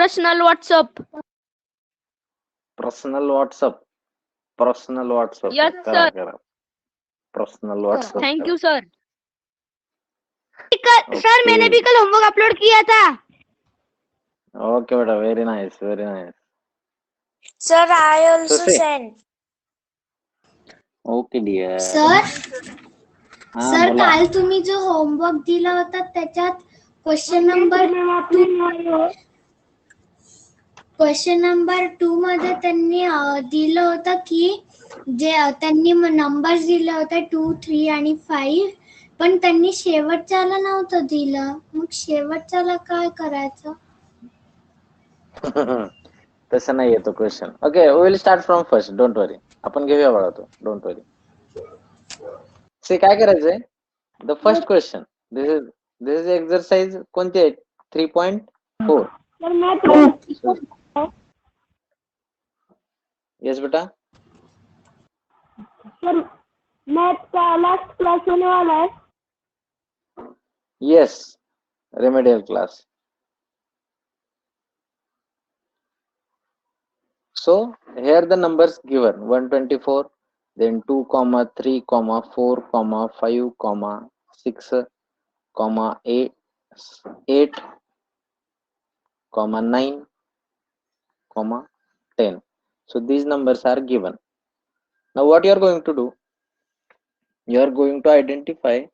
Personal WhatsApp. Personal WhatsApp. Personal WhatsApp. Yes, करा sir. करा. Personal WhatsApp. Thank you sir. Sir मैंने भी कल होमवर्क अपलोड किया था. ओके बेटा, very nice, very nice. Sir, I also So say. sent. Okay dear. Sir हा sir बोला. काल तुम्ही जो होमवर्क दिला होता त्याच्यात क्वेश्चन नंबर 2 मध्ये त्यांनी दिलं होतं की जे त्यांनी नंबर्स दिले होते 2, 3 आणि 5 पण त्यांनी शेवटच्याला नव्हतं दिलं. मग शेवटच्याला काय करायचं? तसं नाही येतो question. Okay, we will start from first. Don't worry. आपण घेऊया बाळा तो. Don't worry. से काय करायचंय? The first question. This is exercise कोणती आहे? 3.4. यस बेटा. मैथ का लास्ट क्लास होने वाला है. Yes, remedial class. So here the numbers given 124, then 2, 3, 4, 5, 6, 8, 8, 9, 10. So these numbers are given. Now what you are going to do? You are going to identify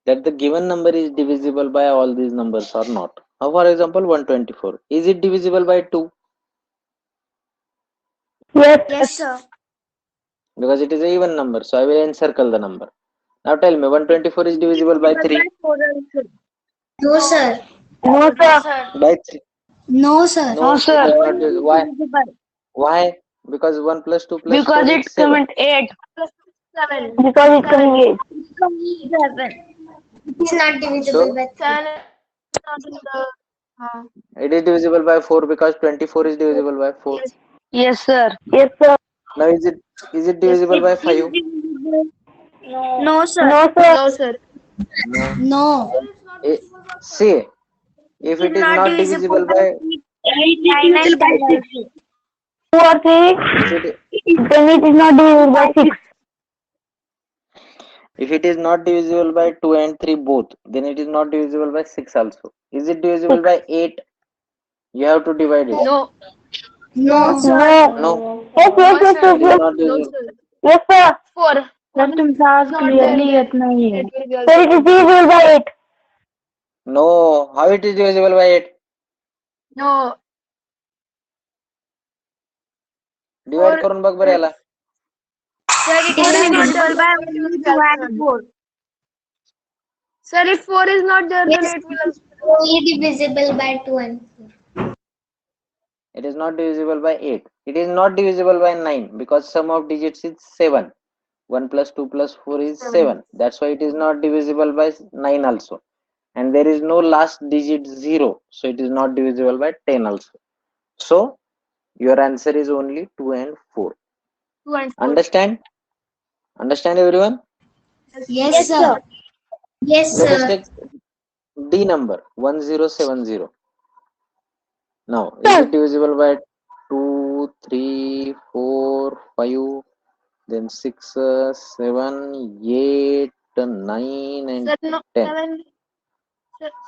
that the given number is divisible by all these numbers or not. Now for example 124, is it divisible by 2? Yes, sir. Because it is an even number, so I will encircle the number. Now tell me, 124 is divisible by 3? No sir. No sir. By 3? No sir. No sir. it is not divisible. Why? Why? Because 1 plus 2 plus Because 4 it's is 7. coming 8. Because it's coming 8. It is not divisible So by 3. it is divisible by 4 because 24 is divisible by 4. Yes sir. Yes sir. Now is it divisible by 5? No, sir. No sir. No sir. No. No. See, if it is not divisible by 9 and 10. 2 or 3. Then it is not divisible by 6. if it is not divisible by 2 and 3 both, then it is not divisible by 6 also. Is it divisible by 8? You have to divide it. No. No sir. No. Yes, yes, yes, It yes, is yes. not No divisible. sir. Yes sir. 4. Sir, तुमचा आज clearly येत नाहीये. Sir, Sir, it is divisible by 8. No. How it is divisible by 8? No. Divide करून बघ बरं याला. Sir, it is divisible by 2 and 4. Sir, if 4 is not there, then Yes. it will. Only divisible by 2 and 4. It is not divisible by 8. It is not divisible by 9 because sum of digits is 7. 1 plus 2 plus 4 is 7. That's why it is not divisible by 9 also. And there is no last digit 0. So it is not divisible by 10 also. So your answer is only 2 and 4. 2 and 4. Understand? Understand everyone? Yes sir. Yes Let us sir. take D number 1070. Now, is it divisible by 2, 3, 4, 5, then 6, 7, 8, 9, and Sir, no, 10? 7.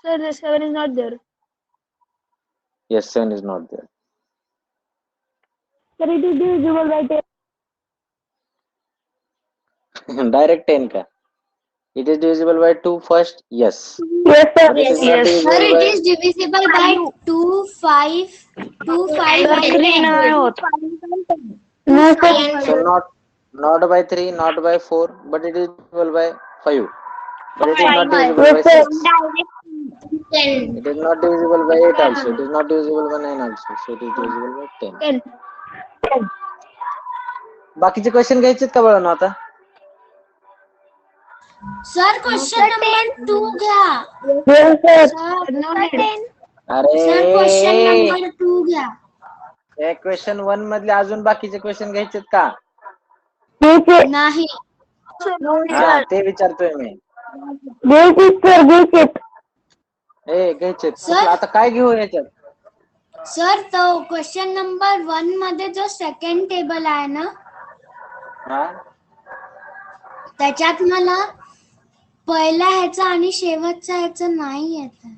Sir, the 7 is not there. Yes, 7 is not there. Sir, it is divisible by 10. Direct 10 ka. It is divisible by 2 first? Yes. Yes sir. But it is not Yes. divisible Sir, it by is divisible by 2, 5, 2, 5 Sir, and 3 10. नाही होत. No sir. So not by 3, not by 4, but it is divisible by 5. But it is not divisible by Yes sir. 6. 10. It is not divisible by 8 also. It is not divisible by 9 also. So it is divisible by 10. 10. बाकीचे question घ्यायचे का बाळांनो आता? Sir question number 2 घ्या. Yes sir. अरे sir question number 2 घ्या. Question 1 मधले अजून बाकीचे क्वेश्चन घ्यायचे का? नाही. हा ते विचारतोय मी. घ्यायचीत सर, घ्यायचीत. घ्यायचे. Sir? आता काय घेऊ याच्यात? सर तो क्वेश्चन नंबर 1 मध्ये जो सेकंड टेबल आहे ना हा त्याच्यात मला पहिला ह्याचा आणि शेवटचा ह्याचा नाही येत आहे.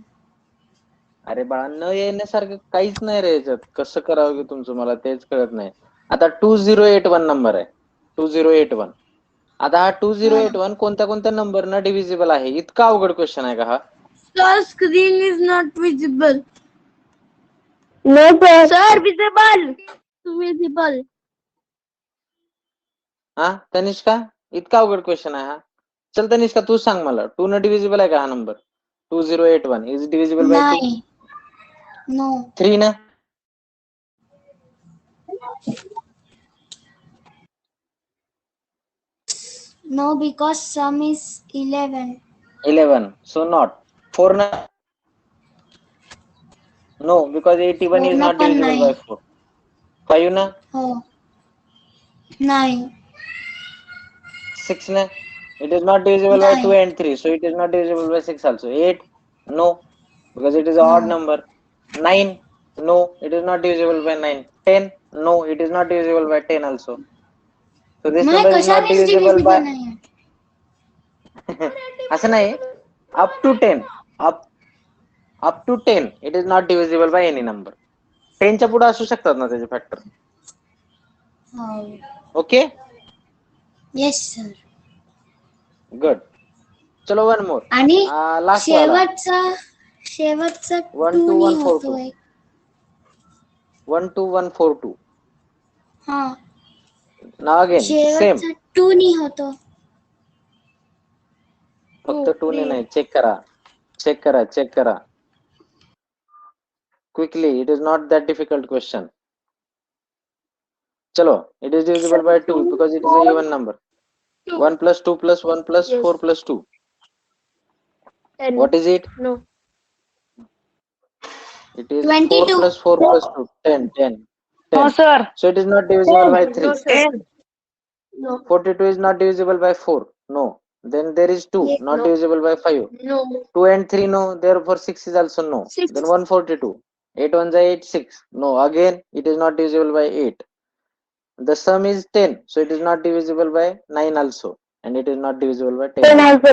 अरे बाळा न येण्यासारखं काहीच नाही रे याच्यात. कसं करावं की तुमचं मला तेच कळत नाही. आता 2081 नंबर आहे 2081. आता हा 2081 कोणत्या कोणत्या नंबर ना डिव्हिजिबल आहे? इतका अवघड क्वेश्चन आहे का हा? Sir, screen is not visible. No, sir. Sir, visible. Visible. हा तनिष्का, इतका अवघड क्वेश्चन आहे हा? चल तनिष्का तू सांग मला, 2 न डिव्हिजिबल आहे का हा नंबर? 2081 is divisible bye 2? नाही. नो 3 ना? No because sum is 11. 11 so not 4 na? No, because 81 is पूर्ण not पण divisible नाही. by 4. 5 na? हो नाही 6 na? It is not divisible by Nine. 2 and 3, so it is not divisible by 6 also. 8? No, because it is an odd No. number. 9? No, it is not divisible by 9. 10? No, it is not divisible by 10 also. So this नाही number is not कशानेच divisible divisible by नाही आहे. असं नाही, up to 10, up to 10 it is not divisible by any number. 10 च्या पुढे असू शकतात ना त्याचे फॅक्टर. हो ओके येस सर. गुड. चलो वन मोर. आणि लास्ट वाला शेवटचा 1 2 2 नी 1 4 2. होतोय. 1 2 1 4 2. हा नाव अगेन सेम. शेवटचा 2 नी होतो. फक्त 2 ने नाही, चेक करा quickly. It is not that difficult question. चलो, it is divisible by 2 because it is a even number. 1 plus 2 plus 1 plus 4 plus 2. 10. What is it? No. It is 22. 4 plus 4 plus 2. 10. No, sir. So it is not divisible by 3. No, sir. No. 42 is not divisible by 4. No. Then there is 2, Yes, not no. divisible by 5. No. 2 and 3, no. Therefore 6 is also no. 6. Then 142. 8 ones are 8, 6. No. Again, it is not divisible by 8. The sum is 10. So it is not divisible by 9 also. And it is not divisible by 10. 10 also.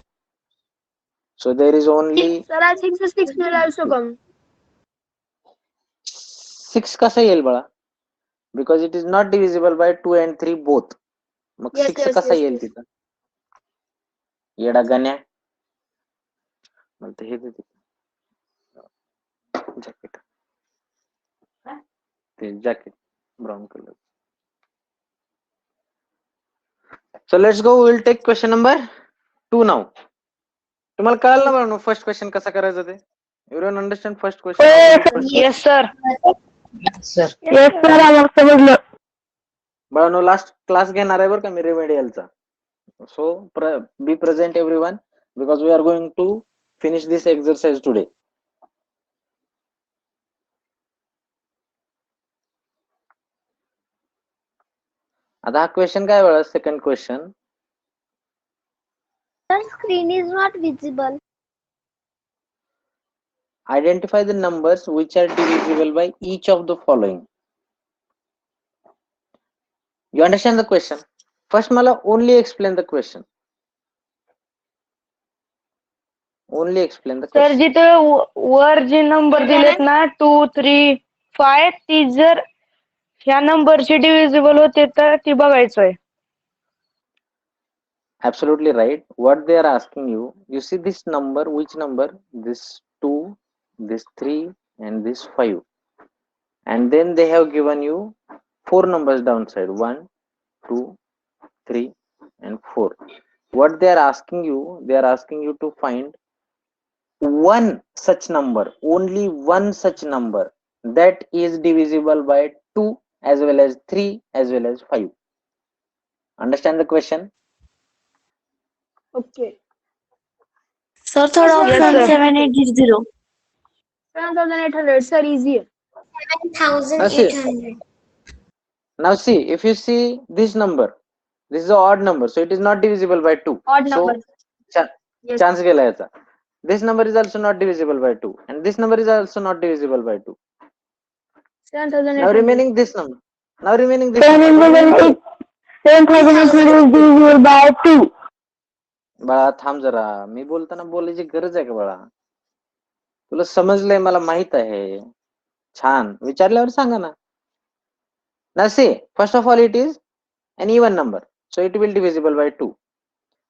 So there is only Sir, I think the 6 will also come. 6 कसा येईल बाळा? Because it is not divisible by 2 and 3 both. Mug Yes, 6 yes, कसा yes, येईल yes. तिथं? येडा गण्या. मला ते हे देते जॅकेट. ते jacket brown colour. So let's go. We will take question number 2 now. तुम्हाला कळलं ना बाळांनो फर्स्ट क्वेश्चन कसा करायचा ते? Everyone understand first question? Yes, sir. Yes, sir. आम्हाला समजलं. बाळांनो लास्ट क्लास घेणार आहे बरं का मी रेमेडियलचा. So be present everyone because we are going to finish this exercise today. आता हा क्वेश्चन काय बाळा? Second question. The screen is not visible. Identify the numbers which are divisible by each of the following. You understand the question? First मला only explain the question. Only explain the sir question. जिथे वर जे number दिलेत ना 2 3 5 ती जर ह्या नंबरची divisible होते तर ती बघायचंय. Absolutely right. What they are asking you, you see this number, which number? This 2, this 3 and this 5. And then they have given you 4 numbers downside, 1, 2, 3 and 4. What they are asking you to find one such number, only one such number that is divisible by 2 as well as 3 as well as 5. Understand the question? Okay. Sir, third option, 7800. 7800. Sir, easier. 7800. Now see, if you see this number, this is an odd number, so it is not divisible by 2. Odd number. So Yes. chance गेला याचा. This number is also not divisible by 2 and this number is also not divisible by 2. Now remaining this number. Now remaining this 7,800 is divisible by 2. बाळा थांब जरा, मी बोलताना बोलायची गरज आहे का बाळा? तुला समजलंय, मला माहित आहे. छान, विचारल्यावर सांगा ना. Now say, first of all, it is an even number, so it will divisible by 2.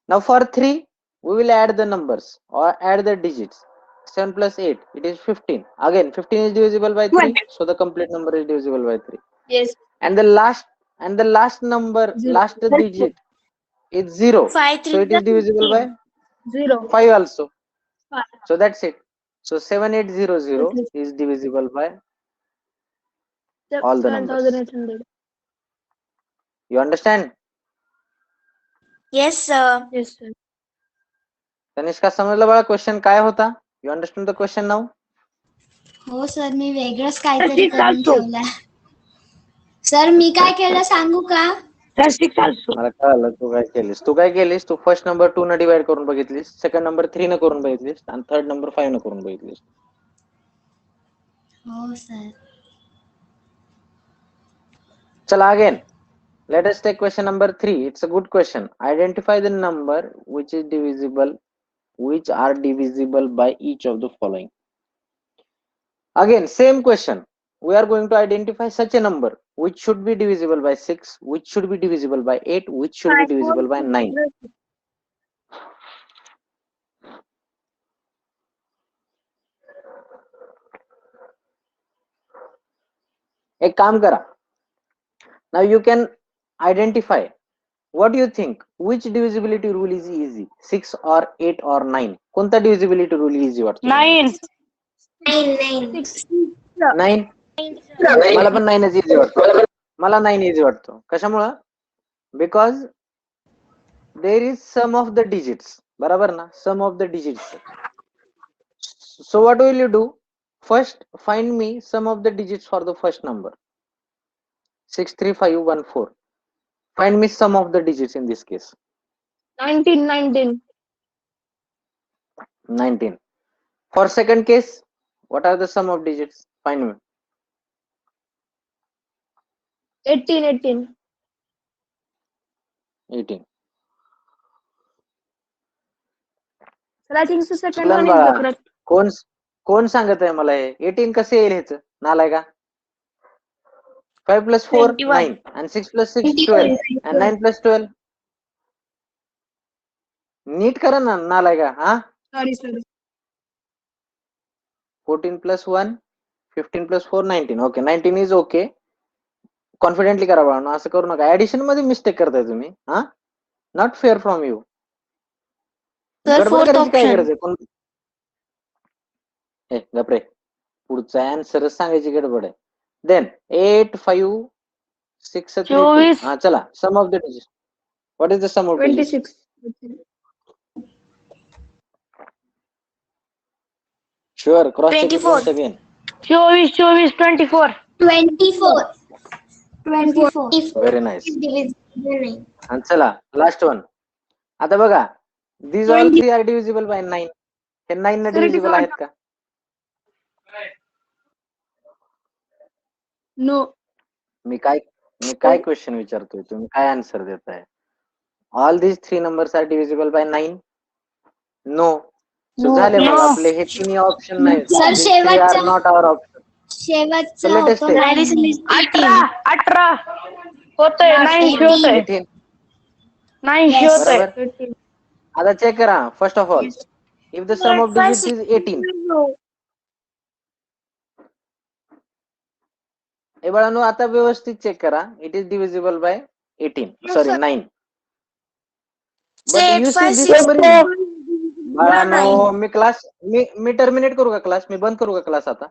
Now for 3, we will add the numbers or add the digits. 7 plus 8, it is 15. Again, 15 is divisible by 3, so the complete number is divisible by 3. Yes. And the last number, last digit is 0. 5 So it is divisible by 0. 5 also. 5. So that's it. So 7800 is divisible by all the numbers. 7,800. You understand? Yes, sir. Yes, sir. Tanishka समजलं बाळा question काय होता? You understand the question now? हो sir, मी वेगळंच काहीतरी करून ठेवलंय. Sir मी काय केलं सांगू का? मला कळलं तू काय केलीस. तू फर्स्ट नंबर 2 न डिवाइड करून बघितलीस, सेकंड नंबर 3 न करून बघितलीस आणि थर्ड नंबर 5 न करून बघितलीस. हो सर. चला again, let us take question number 3. It's a good question. Identify the number which are divisible by each of the following. Again, same question. We are going to identify such a number which should be divisible by 6, which should be divisible by 8, which should be divisible by 9. एक काम करा. Now you can identify. What do you think? Which divisibility rule is easy? 6 or 8 or 9? कोणता divisibility rule easy वाटतो? 9. 9. मला पण 9 easy वाटतो. मला 9 easy वाटतो. कशामुळे? Because there is sum of the digits. बरोबर ना? Sum of the digits. So what will you do? First find me sum of the digits for the first number. 63514. Find me sum of the digits in this case. 19. 19. For second case, what are the sum of digits? Find me. 18. 18. Sir, I think the second चलन one is बाळा. the correct. कोण सांगत आहे मला हे? 18 कसे येईल ह्याच? नालाय का? 5 plus 4, 9. And 6 plus 6, 12. And 9 plus 12. NEET करा ना, नालाय का? हा? Sorry, sir. 14 plus 1, 15 plus 4, 19. Okay, 19 is okay. Confidently करा बाळा, असं करू नका. ऍडिशन मध्ये मिस्टेक करताय तुम्ही. हा? Not fair from you. गडबड करायची काय गरज आहे? गपरे, पुढचा आन्सर सांगायची गडबड आहे. देन 8, 5, 6, 3. हा चला, sum of the digits. What is the sum of digits? 26. Sure, cross check 24. Again. 24. 24. Very nice. आणि चला लास्ट वन. आता बघा, these all 3 are divisible by 9. हे 9 न डिव्हिजिबल आहेत का? No. मी काय क्वेश्चन विचारतोय, तुम्ही काय आन्सर देताय? All these 3 numbers are divisible by 9? No. So झाले मग आपले हे तिन्ही ऑप्शन नाही. सर, शेवटचा. Are not our option. शेवटचा Let us होतो take. 18 होतंय. 9 होतंय. 18. 9 होतंय. बरोबर. आता चेक करा. First of all, if the sum of digits is 18. हे बाळांनो, आता व्यवस्थित चेक करा. It is divisible by 18. Sorry 9. But you see this number. बाळांनो, मी टर्मिनेट करू का क्लास? मी बंद करू का क्लास आता?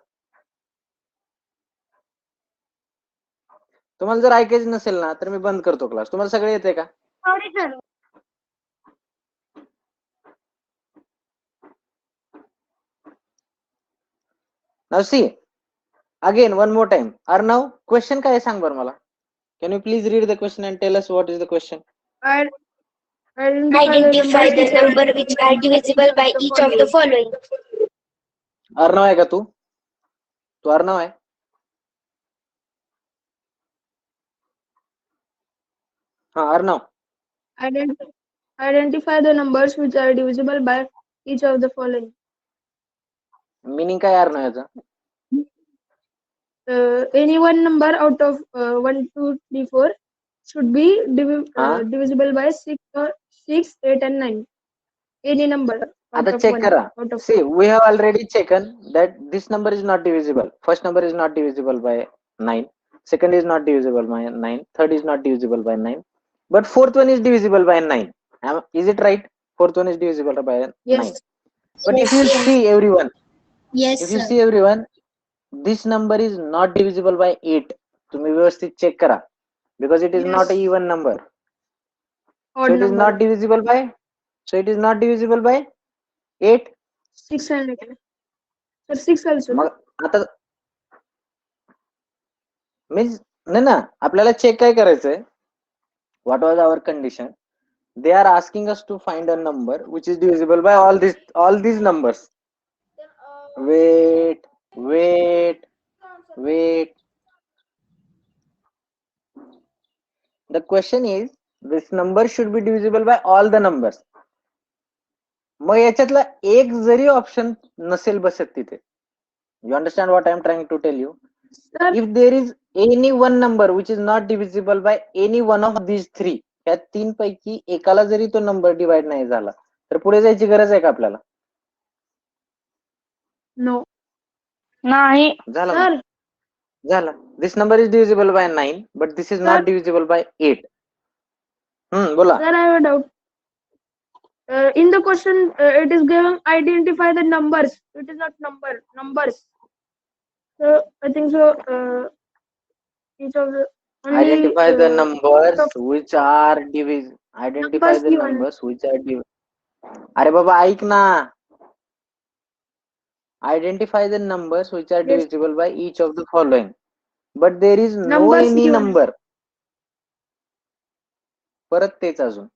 तुम्हाला जर ऐकायचं नसेल ना, तर मी बंद करतो क्लास. तुम्हाला सगळे येते का? Sorry, sir. Now see, again one more time. Arnav, question काय आहे सांग बरं मला. Can you please read the question and tell us what is the question? Identify the number which are divisible by each of the following. Arnav आहे का तू? अर्णव आहे? हा Arnav, Identify the numbers which are divisible by each of the following. Meaning काय अर्णव याचं? Any one number out of 1, 2, 3, 4 should be हा divisible by 6, 8, and 9. Any number out आता of check 1 करा. out of See, 4. we have already taken that this number is not divisible. First number is not divisible by 9. Second is not divisible by 9. Third is not divisible by 9. But fourth one is divisible by 9. Is it right? Fourth one is divisible by 9. Yes. But if you Yes, see everyone, yes, if you sir. see everyone, this number is not divisible by 8. तुम्ही व्यवस्थित check करा. Because it is not a even number. Odd So it is number. not divisible by. So it is not divisible by 8. 6 and 8. Sir, 6 also. No? मग आता means नाही ना, आपल्याला check काय करायचंय? What was our condition? They are asking us to find a number which is divisible by all these numbers. Wait. The question is, this number should be divisible by all the numbers. मग याच्यातला एक जरी option नसेल बसत तिथे. You understand what I am trying to tell you? Sir, If there is any one number which is not divisible by any one of these three, या तीन पैकी एकाला जरी तो नंबर डिवाइड नाही झाला तर पुढे जायची गरज आहे का आपल्याला? no. नाही. झाला Sir, झाला. This number is divisible by 9, but this is Sir. not divisible by 8. बोला. sir, I have a doubt. In the question, it is given identify the numbers. It is not numbers. So I think so. Each of the only, Identify the numbers of which are divisible. Identify numbers the given. numbers which are divisible. अरे बाबा ऐक ना. Identify the numbers which are Yes. divisible by each of the following. But there is no Numbers any given. number. परत तेच अजून.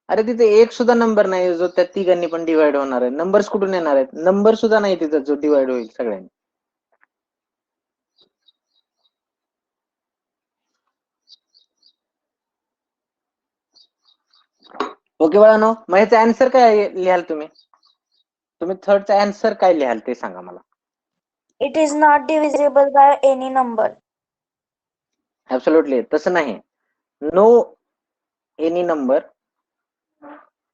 अरे तिथे एक सुद्धा नंबर नाही जो त्या तिघांनी पण डिवाइड होणार आहे. नंबर्स कुठून येणार आहेत? नंबर सुद्धा नाही तिथं जो डिवाइड होईल सगळ्यांनी. ओके बाळांनो, मग ह्याचा आन्सर काय लिहाल तुम्ही? तुम्ही थर्डचा आन्सर काय लिहाल ते सांगा मला. It is not divisible by any number. Absolutely तसं नाही. No any number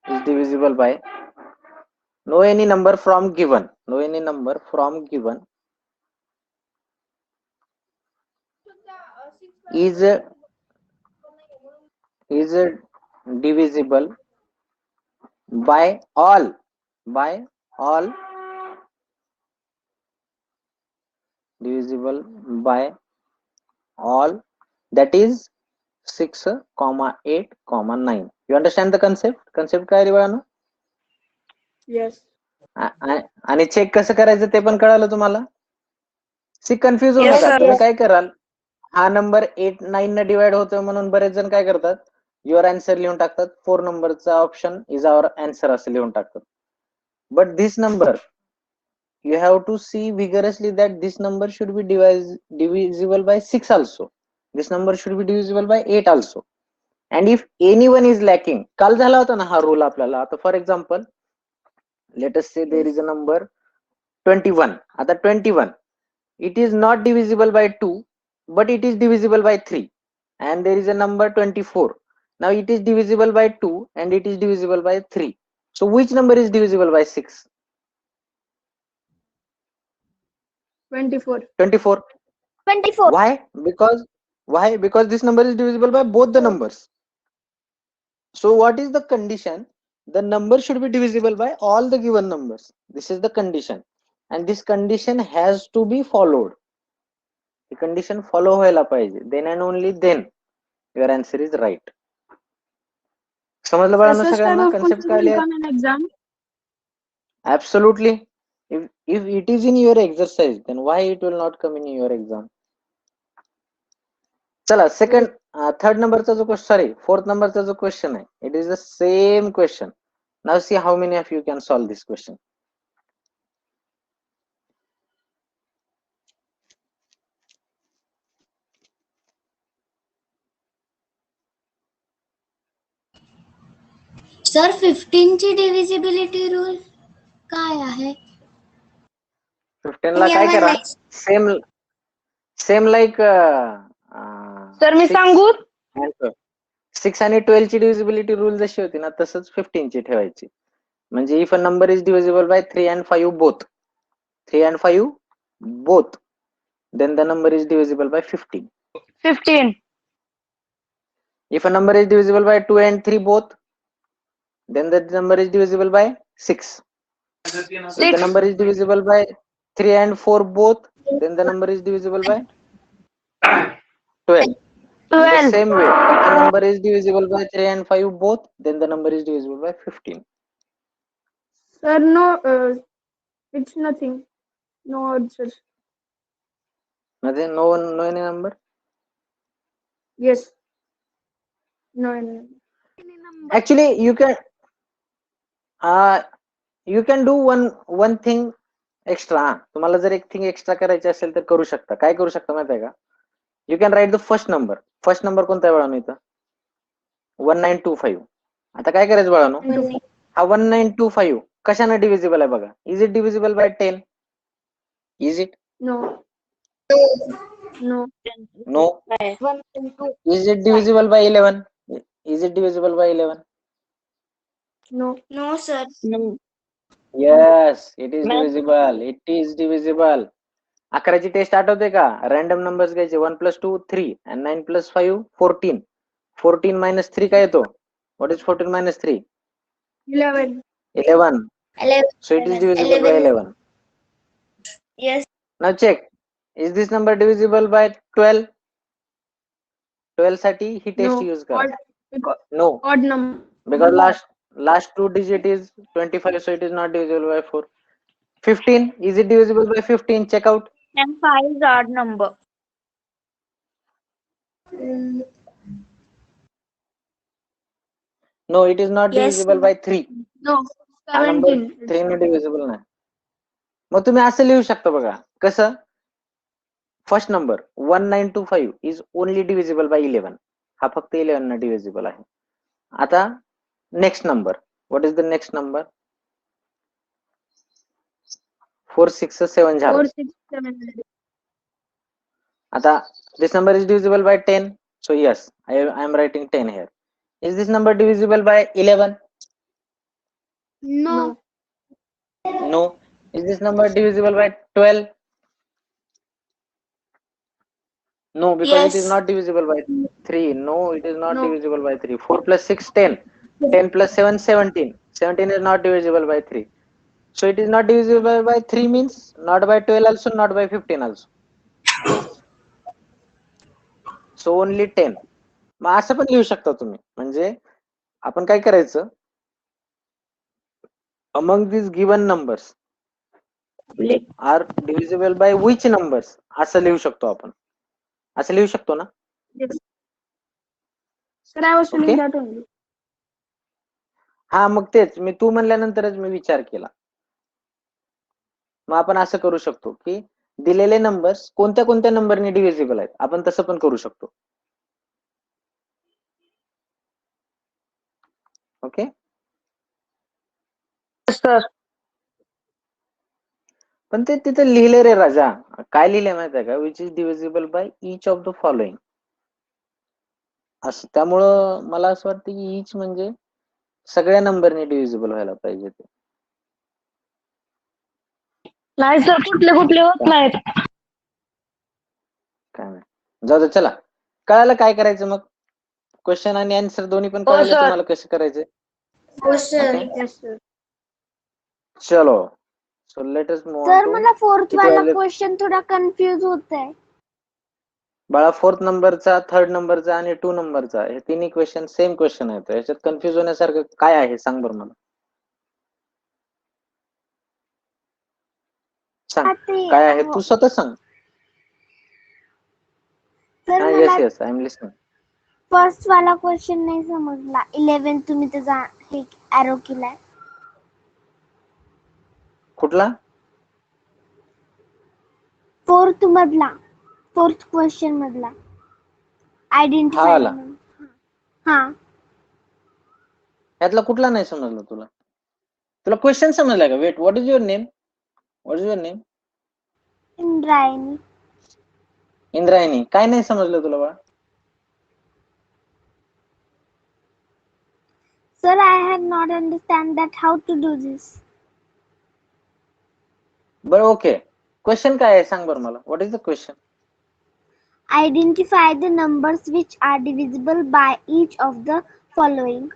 is divisible by no any number from given is divisible by all divisible by all, that is 6, 8, 9. You understand the concept काय रे बाळांनो? Yes. आणि check कसं करायचं ते पण कळालं तुम्हाला? सी कन्फ्युज होऊ Yes, नका. sir. तुम्ही काय कराल, हा नंबर 8, 9 न डिवाइड होतोय म्हणून बरेच जण काय करतात, युअर आन्सर लिहून टाकतात. 4 नंबरचा ऑप्शन इज आवर आन्सर असं लिहून टाकतात. But this number you have to see vigorously that this number should be divisible by 6 also. This number should be divisible by 8 also. And if anyone is lacking, काल झाला होता ना हा rule आपल्याला. आता for example let us say there is a number 21. आता 21 it is not divisible by 2 but it is divisible by 3. And there is a number 24. Now it is divisible by 2 and it is divisible by 3. So which number is divisible by 6? 24. 24. 24. Why? Because this number is divisible by both the numbers. So what is the condition? The number should be divisible by all the given numbers. This is the condition. And this condition has to be followed. The condition follow व्हायला पाहिजे. Then and only then your answer is right. समजलं बाळांनो Such type सगळ्यांना of concept question काय will लिहायचं? come in exam. Absolutely. If it is in your exercise, then why it will not come in your exam? चला second third नंबरचा जो sorry fourth नंबरचा जो क्वेश्चन आहे, it is the same question. Now see how many of you can solve this question. Sir 15 ची divisibility rule काय आहे? 15 ला काय करा, सेम सेम लाईक सर मी सांगू 6 आणि 12 ची डिव्हिजिबिलिटी रूल जशी होती ना, तसंच 15 ची ठेवायची. म्हणजे if a number is divisible bye 3 and 5 both, 3 and 5 both, then the number is divisible by 15. 15. If a number is divisible by 2 and 3 both, then the number is divisible by 6. If the number is divisible by 3 and 4 both, then the number is divisible by 12. In the 12. same way, if the number is divisible by 3 and 5 both, then the number is divisible by 15. Sir, no, it's nothing. No answer. Nothing, no one, no any number. Yes. No. Actually, you can do one thing extra. तुम्हाला जर एक thing extra करायची असेल तर करू शकता. काय करू शकता माहिती आहे का? You can write the first number. First number कोणता आहे बाळांनो इथं? 1925. आता काय करायचं बाळांनो? हा 1925 कशाने डिव्हिजिबल आहे बघा. Is it divisible by 10? Is it? No. No. Is it divisible by 11? Is it divisible by 11? No. No, sir. Yes, it is divisible. It is divisible. 11ची टेस्ट आठवते का? रॅन्डम नंबर्स घ्यायचे. 1 + 2 3 and 9 + 5 14. 14 - 3 काय येतो? What is 14 - 3? 11. 11. 11. So it is divisible by 11. Yes. Now check. Is this number divisible by 12? 12 साठी ही test use करा. Odd, because No, odd number. because last two digit is 25, so it is not divisible by 4. 15, is it divisible by 15? Check out. And 5 is odd number. No, it is not Yes, divisible sir. by 3. No. हा number 17. 3 ने divisible नाही. मग तुम्ही असं लिहू शकता बघा. कसं? First number 1925 is only divisible by 11. हा फक्त 11 ना डिव्हिजिबल आहे. आता next number. What is the next number? 4 6 7 झालं. 4, 6, 7. आता this number is divisible by 10. So yes, I am writing 10 here. Is this number divisible by 11? No. No. Is this number divisible by 12? No, because it is Yes. not divisible by 3. No, it is not No. divisible by 3. 4 + 6 10. 10 + 7 17. 17 is not divisible by 3. So it is not divisible by 3 means not by 12 also, not by 15 also. So only 10. मग असं पण लिहू शकता तुम्ही. म्हणजे आपण काय करायचं? Among these given numbers are divisible by which numbers? असं लिहू शकतो आपण. असं लिहू शकतो ना? Yes. Sir, I was feeling Okay. that only. हा मग तेच मी तू म्हणल्यानंतरच मी विचार केला. मग आपण असं करू शकतो की दिलेले नंबर्स कोणत्या कोणत्या नंबरने डिव्हिजिबल आहेत आपण तसं पण करू शकतो. ओके. Sir. पण ते तिथे लिहिले रे राजा. काय लिहिले माहिती आहे का? विच is divisible bye each of the following. असं त्यामुळं मला असं वाटतं की इच म्हणजे सगळ्या नंबरने डिव्हिजिबल व्हायला पाहिजे ते. नाही सर, कुठले होत नाहीत. काय नाही. जाऊ दे चला. कळालं काय करायचं मग? क्वेश्चन आणि आन्सर दोन्ही पण कळाले sir. तुम्हाला कसं करायचं? Oh, sir. Okay. Yes, sir. चलो. So let us move sir on मला फोर्थ किती वाला वाजले? क्वेश्चन थोडा कन्फ्युज होत आहे. बाळा 4th नंबरचा, 3rd नंबरचा आणि 2 नंबरचा हे तिन्ही क्वेश्चन सेम क्वेश्चन आहेत. याच्यात कन्फ्युज होण्यासारखं काय आहे सांग बरं मला. सांग काय आहे तू स्वतः सांग. सर हा मला yes yes I am listening. First वाला क्वेश्चन नाही समजला. 11 तुम्ही त्याचा हे एरो केलाय. कुठला? फोर्थ क्वेश्चन मधला हा आयडेंटिफाय. आला. हा यातला कुठला नाही समजलं तुला? तुला क्वेश्चन समजला का? Wait, what is your name? What is your name? Indrayani. Indrayani. काय नाही समजलं तुला बाळा? Sir, I have not understand that how to do this. बरं ओके, क्वेश्चन काय आहे सांग बरं मला. What is the question? Identify the numbers which are divisible by each of the following.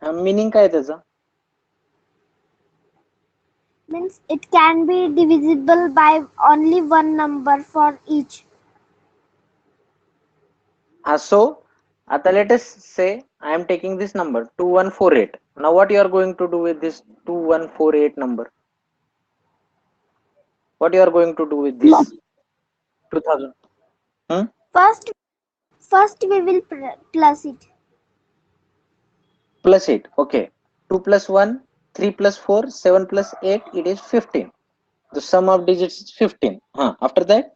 Meaning काय त्याचं? Means it can be divisible by only one number for each. So आता let us say I am taking this number 2148. Now what you are going to do with this 2148 number? What you are going to do with this 2000? First we will plus it. Plus it. Okay. 2 plus 1, 3 plus 4, 7 plus 8, it is 15. The sum of digits is 15. After that?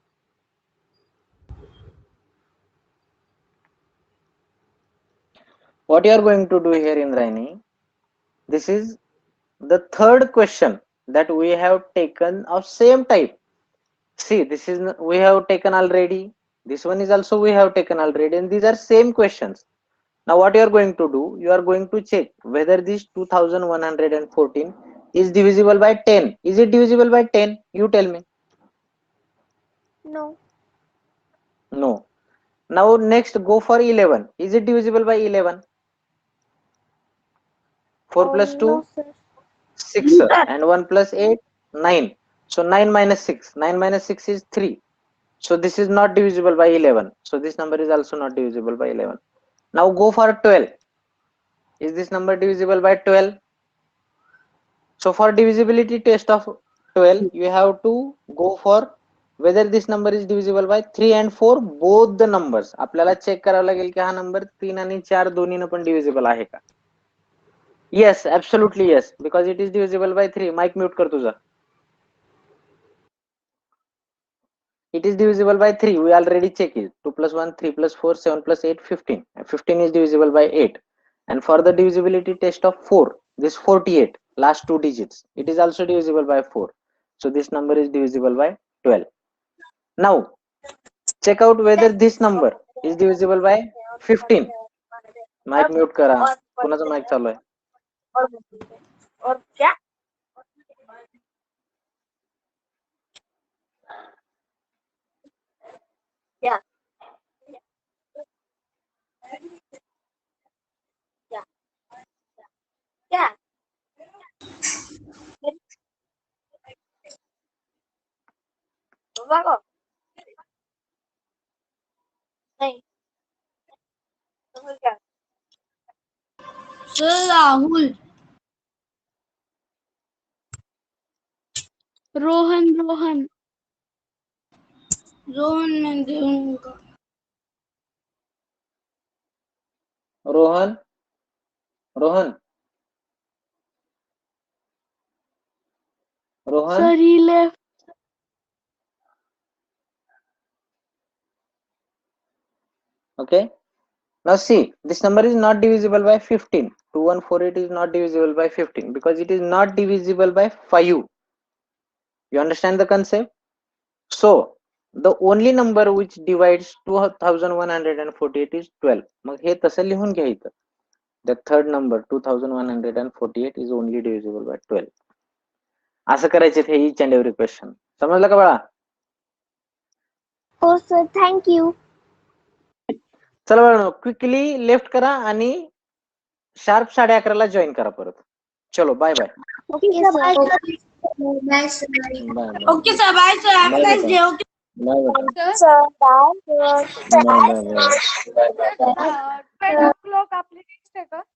What you are going to do here, Indrayani? This is the third question that we have taken of same type. See, this is we have taken already. This one is also we have taken already, and these are same questions. Now what you are going to do? You are going to check whether this 2114 is divisible by 10. Is it divisible by 10? You tell me. No. No. Now next go for 11. Is it divisible by 11? 4 plus 2? No, sir. 6. And 1 plus 8? 9. So 9 minus 6. 9 minus 6 is 3. So this is not divisible by 11. So this number is also not divisible by 11. Now go for 12. Is this number divisible by 12? So for divisibility test of 12, you have to go for whether this number is divisible by 3 and 4, both the numbers. आपल्याला check करावं लागेल की हा number 3 आणि 4 दोन्हीने पण divisible आहे का? Yes, absolutely yes, because it is divisible by 3. Mic mute कर तुझा. It is divisible by 3. We already checked it. 2 plus 1, 3 plus 4, 7 plus 8, 15. 15 is divisible by 8. And for the divisibility test of 4, this 48, last two digits, it is also divisible by 4. So this number is divisible by 12. Now, check out whether this number is divisible by 15. Mic mute करा. कुणाचा mic चालू आहे? और क्या? क्या? क्या? बाबा को? नहीं. तो फिर क्या? Sir, Rahul. Rohan. रोहन मैं दूंगा. Rohan. Sir, he left. Okay. Now see, this number is not divisible by 15. 2148 is not divisible by 15 because it is not divisible by 5. You understand the concept? So the only number which divides 2148 is 12. मग हे तसं लिहून घ्या इथं. The third number 2148 is only divisible by 12. असं करायचे हे each and every question. समजलं का बाळा? Oh, sir, thank you. चला बाळा, क्विकली लेफ्ट करा आणि शार्प 11:30 ला जॉईन करा परत. चलो bye bye. Okay, sir. Bye, sir. Bye Okay, sir. Bye, sir. Have a nice day. Okay. Bye. Sir, bye, sir. 12 o'clock आपली next आहे का?